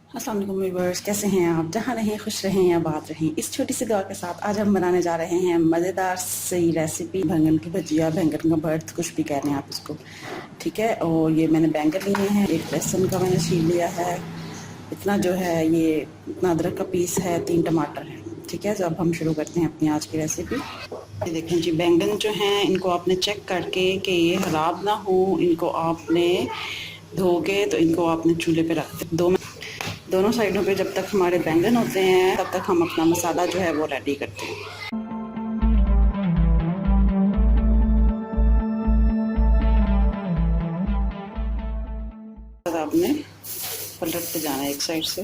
अस्सलाम वालेकुम व्यूअर्स, कैसे हैं आप? जहाँ रहें खुश रहें या बात रहें। इस छोटी सी दुआ के साथ आज हम बनाने जा रहे हैं मज़ेदार सी रेसिपी बैंगन की भजिया, बैंगन का भर्त, कुछ भी कह रहे हैं आप इसको। ठीक है, और ये मैंने बैंगन लिए हैं, एक लहसुन का मैंने छील लिया है, इतना जो है ये इतना अदरक का पीस है, 3 टमाटर है। ठीक है, तो अब हम शुरू करते हैं अपनी आज की रेसिपी। ये देखें जी, बैंगन जो हैं इनको आपने चेक करके कि ये खराब ना हो, इनको आपने धो के तो इनको आपने चूल्हे पे रख दो। दोनों साइडों पे जब तक हमारे बैंगन होते हैं तब तक हम अपना मसाला जो है वो रेडी करते हैं। आपने पलटते जाना है एक साइड से,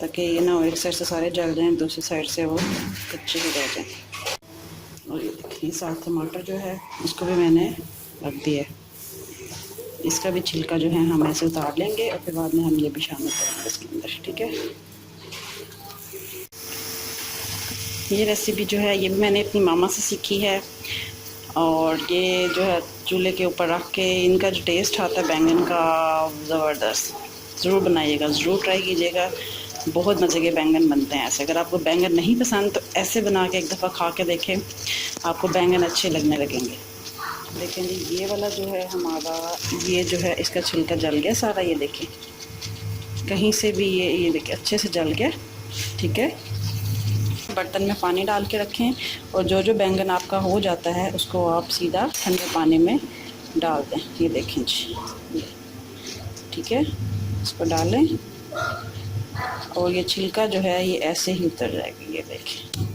ताकि ये ना हो एक साइड से सारे जल जाएं, दूसरी साइड से वो कच्चे ही रह जाएं। और ये देखिए, साथ टमाटर जो है इसको भी मैंने रख दिया, इसका भी छिलका जो है हम ऐसे उतार लेंगे और फिर बाद में हम ये भी शामिल करेंगे इसके अंदर। ठीक है, ये रेसिपी जो है ये भी मैंने अपनी मामा से सीखी है, और ये जो है चूल्हे के ऊपर रख के इनका जो टेस्ट आता है बैंगन का, ज़बरदस्त। ज़रूर बनाइएगा, ज़रूर ट्राई कीजिएगा, बहुत मज़े के बैंगन बनते हैं ऐसे। अगर आपको बैंगन नहीं पसंद तो ऐसे बना के एक दफ़ा खा के देखें, आपको बैंगन अच्छे लगने लगेंगे। देखें जी, ये वाला जो है हमारा, ये जो है इसका छिलका जल गया सारा, ये देखें कहीं से भी ये देखिए अच्छे से जल गया। ठीक है, बर्तन में पानी डाल के रखें, और जो जो बैंगन आपका हो जाता है उसको आप सीधा ठंडे पानी में डाल दें। ये देखें जी, ठीक है, इसको डालें और ये छिलका जो है ये ऐसे ही उतर जाएगी। ये देखें,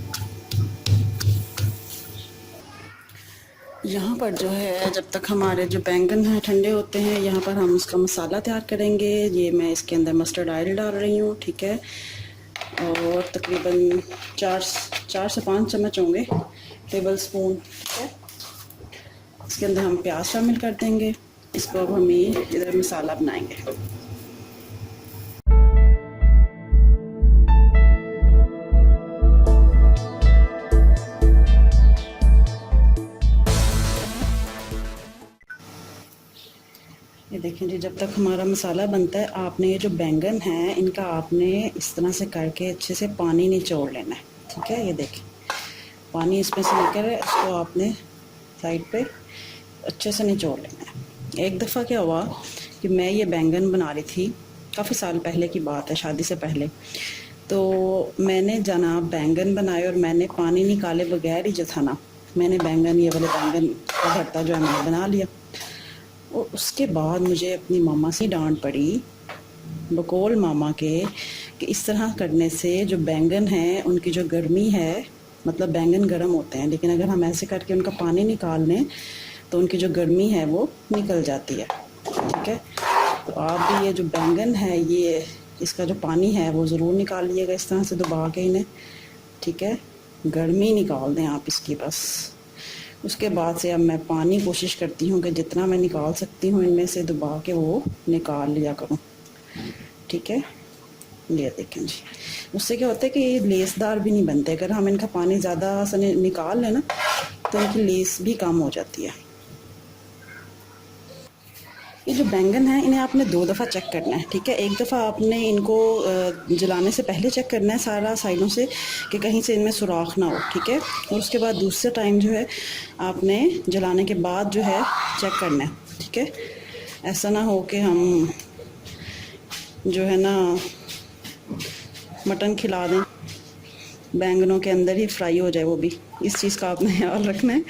यहाँ पर जो है जब तक हमारे जो बैंगन हैं ठंडे होते हैं, यहाँ पर हम उसका मसाला तैयार करेंगे। ये मैं इसके अंदर मस्टर्ड ऑयल डाल रही हूँ। ठीक है, और तकरीबन 4 से 5 चम्मच होंगे, टेबल स्पून। ठीक है, इसके अंदर हम प्याज शामिल कर देंगे। इसको अब हम इधर मसाला बनाएंगे। ये देखें जी, जब तक हमारा मसाला बनता है आपने ये जो बैंगन है इनका आपने इस तरह से करके अच्छे से पानी निचोड़ लेना है। ठीक है, ये देखें पानी इसमें से निकल है, इसको आपने साइड पे अच्छे से निचोड़ लेना है। एक दफ़ा क्या हुआ कि मैं ये बैंगन बना रही थी, काफ़ी साल पहले की बात है, शादी से पहले। तो मैंने जनाब बैंगन बनाए और मैंने पानी निकाले बगैर ही जो था ना, मैंने बैंगन, ये वाले बैंगन का भरता जो है मैंने बना लिया। और उसके बाद मुझे अपनी मामा से डांट पड़ी, बकौल मामा के, कि इस तरह करने से जो बैंगन हैं उनकी जो गर्मी है, मतलब बैंगन गर्म होते हैं, लेकिन अगर हम ऐसे करके उनका पानी निकाल लें तो उनकी जो गर्मी है वो निकल जाती है। ठीक है, तो आप भी ये जो बैंगन है ये इसका जो पानी है वो ज़रूर निकाल लीजिएगा, इस तरह से दबा के इन्हें। ठीक है, गर्मी निकाल दें आप इसकी बस। उसके बाद से अब मैं पानी कोशिश करती हूँ कि जितना मैं निकाल सकती हूँ इनमें से दबा के वो निकाल लिया करूँ। ठीक है, ये देखें जी, उससे क्या होता है कि ये लेसदार भी नहीं बनते। अगर हम इनका पानी ज़्यादा से निकाल लें ना तो इनकी लेस भी कम हो जाती है। ये जो बैंगन है इन्हें आपने 2 दफ़ा चेक करना है। ठीक है, एक दफ़ा आपने इनको जलाने से पहले चेक करना है सारा साइडों से कि कहीं से इनमें सुराख ना हो। ठीक है, और उसके बाद दूसरे टाइम जो है आपने जलाने के बाद जो है चेक करना है। ठीक है, ऐसा ना हो कि हम जो है ना मटन खिला दें, बैंगनों के अंदर ही फ्राई हो जाए वो भी। इस चीज़ का आपने ख्याल रखना है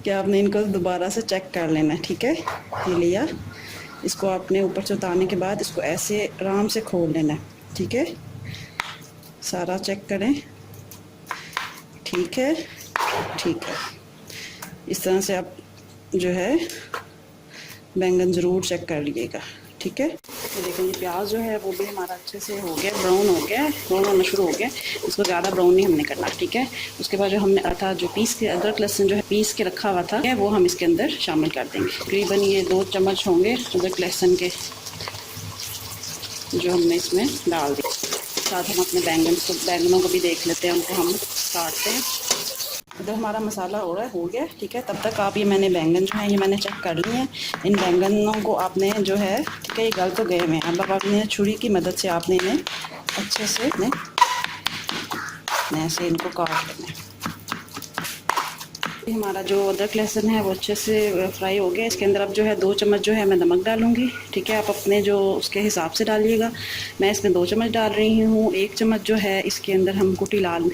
कि आपने इनको दोबारा से चेक कर लेना है। ठीक है, ये लिया, इसको आपने ऊपर से उतारने के बाद इसको ऐसे आराम से खोल लेना है। ठीक है, सारा चेक करें। ठीक है, ठीक है, इस तरह से आप जो है बैंगन ज़रूर चेक कर लीजिएगा। ठीक है, तो देखें प्याज जो है वो भी हमारा अच्छे से हो गया, ब्राउन हो गया, ब्राउन होना शुरू हो गया। इसको ज़्यादा ब्राउन नहीं हमने करना। ठीक है, उसके बाद जो हमने आटा जो पीस के, अदरक लहसुन जो है पीस के रखा हुआ था वो हम इसके अंदर शामिल कर देंगे। तकरीबन ये 2 चम्मच होंगे अदरक लहसुन के जो हमने इसमें डाल दिए। साथ हम अपने बैंगनों को भी देख लेते हैं, उनको हम काटते हैं। इधर हमारा मसाला हो रहा है, हो गया, ठीक है। तब तक आप, ये मैंने बैंगन जो है ये मैंने चेक कर लिए हैं। इन बैंगनों को आपने जो है, ठीक है, ये गल तो गए हुए हैं। अब आपने छुरी की मदद से आपने इन्हें अच्छे से ऐसे इनको काट लेना है। हमारा जो अदरक लहसुन है वो अच्छे से फ्राई हो गया। इसके अंदर अब जो है 2 चम्मच जो है मैं नमक डालूंगी, ठीक है। आप अपने जो उसके हिसाब से डालिएगा। मैं इसमें 2 चम्मच डाल रही हूँ। 1 चम्मच जो है इसके अंदर हम कुटी लाल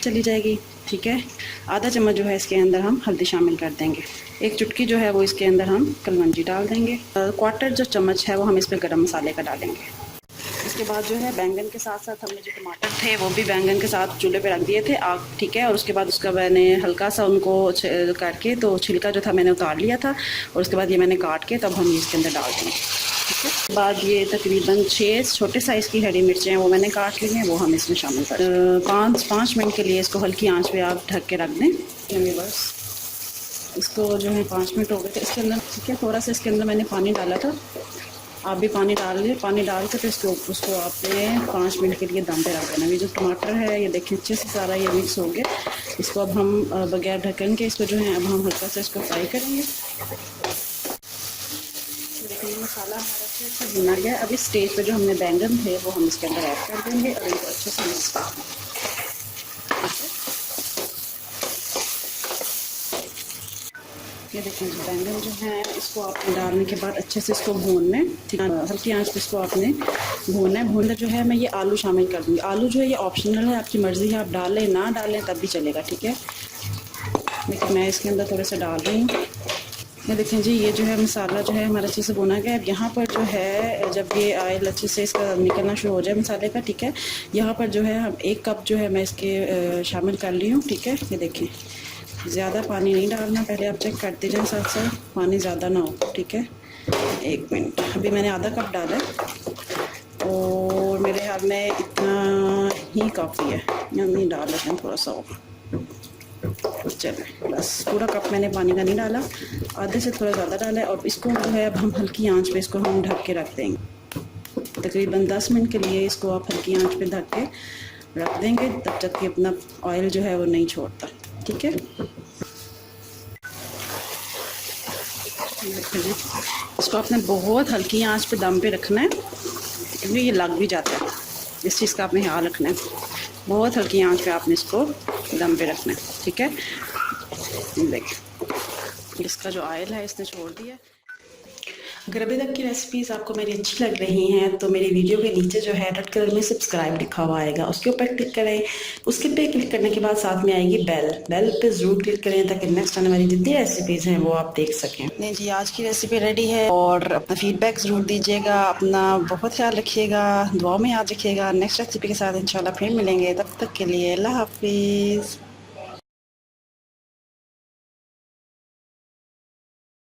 चली जाएगी, ठीक है। आधा चम्मच जो है इसके अंदर हम हल्दी शामिल कर देंगे। 1 चुटकी जो है वो इसके अंदर हम कलवंजी डाल देंगे। 1/4 जो चम्मच है वो हम इस पर गर्म मसाले का डालेंगे। इसके बाद जो है बैंगन के साथ साथ हमने जो टमाटर थे वो भी बैंगन के साथ चूल्हे पे रख दिए थे आग, ठीक है। और उसके बाद उसका मैंने हल्का सा उनको करके, तो छिलका जो था मैंने उतार लिया था, और उसके बाद ये मैंने काट के तब हम इसके अंदर डाल देंगे, ठीक है। उसके बाद ये तकरीबन 6 छोटे साइज़ की हरी मिर्चें हैं वो मैंने काट ली हैं, वो हम इसमें शामिल कर 5 मिनट के लिए इसको हल्की आँच पर आप ढक के रख दें। बस इसको जो है 5 मिनट हो गए थे इसके अंदर, ठीक है। थोड़ा सा इसके अंदर मैंने पानी डाला था, आप भी पानी डाल लीजिए। पानी डाल के फिर उसको आपने 5 मिनट के लिए दम पे रख देना। ये जो टमाटर है ये देखिए अच्छे से सारा ये मिक्स हो गया। इसको अब हम बगैर ढक्कन के इसको जो है अब हम हल्का सा इसको फ्राई करेंगे। देखिए मसाला हमारा अच्छे से भुना गया। अब इस स्टेज पे जो हमने बैंगन थे वो हम इसके अंदर ऐड कर देंगे और इनको अच्छे से मिक्स कर देंगे। ये देखिए जो बैंगन जो है इसको आपने डालने के बाद अच्छे से इसको भूनना है, ठीक है। हल्की आंच पे इसको आपने भूनना है। भूनना जो है मैं ये आलू शामिल कर दूँगी। आलू जो है ये ऑप्शनल है, आपकी मर्ज़ी है, आप डालें ना डालें तब भी चलेगा, ठीक है। लेकिन मैं इसके अंदर थोड़े से डाल रही हूँ। ये देखें जी, ये जो है मसाला जो है हमारा अच्छे से भुना गया। अब यहाँ पर जो है जब ये ऑयल अच्छे से इसका निकलना शुरू हो जाए मसाले का, ठीक है, यहाँ पर जो है हम 1 कप जो है मैं इसके शामिल कर ली हूँ, ठीक है। ये देखें ज़्यादा पानी नहीं डालना, पहले आप चेक करते जाएं साथ साथ, पानी ज़्यादा ना हो, ठीक है। 1 मिनट, अभी मैंने आधा कप डाला है और मेरे ख्याल में इतना ही काफ़ी है, नहीं डाल लेते हैं थोड़ा सा और चले। बस पूरा कप मैंने पानी का नहीं डाला, आधे से थोड़ा ज़्यादा डाला है। और इसको जो है अब हम हल्की आंच पे इसको हम ढक के रख देंगे। तकरीबन 10 मिनट के लिए इसको आप हल्की आंच पे ढक के रख देंगे, तब तक कि अपना ऑयल जो है वो नहीं छोड़ता, ठीक है। इसको आपने बहुत हल्की आंच पे दम पे रखना है, क्योंकि ये लग भी जाता है। इस चीज़ का आपने ख्याल रखना है, बहुत हल्की आंच पे आपने इसको दम पे रखना है, ठीक है। देखिए इसका जो ऑयल है इसने छोड़ दिया। अगर अभी तक की रेसिपीज़ आपको मेरी अच्छी लग रही हैं तो मेरी वीडियो के नीचे जो है रेड कलर में सब्सक्राइब लिखा हुआ आएगा, उसके ऊपर क्लिक करें। उसके पे क्लिक करने के बाद साथ में आएगी बेल पे ज़रूर क्लिक करें ताकि नेक्स्ट आने वाली जितनी रेसिपीज़ हैं वो आप देख सकें। नहीं जी, आज की रेसिपी रेडी है और अपना फीडबैक ज़रूर दीजिएगा। अपना बहुत ख्याल रखिएगा, दुआ में याद रखिएगा। नेक्स्ट रेसिपी के साथ इंशाल्लाह फिर मिलेंगे, तब तक के लिए अल्लाह हाफिज़।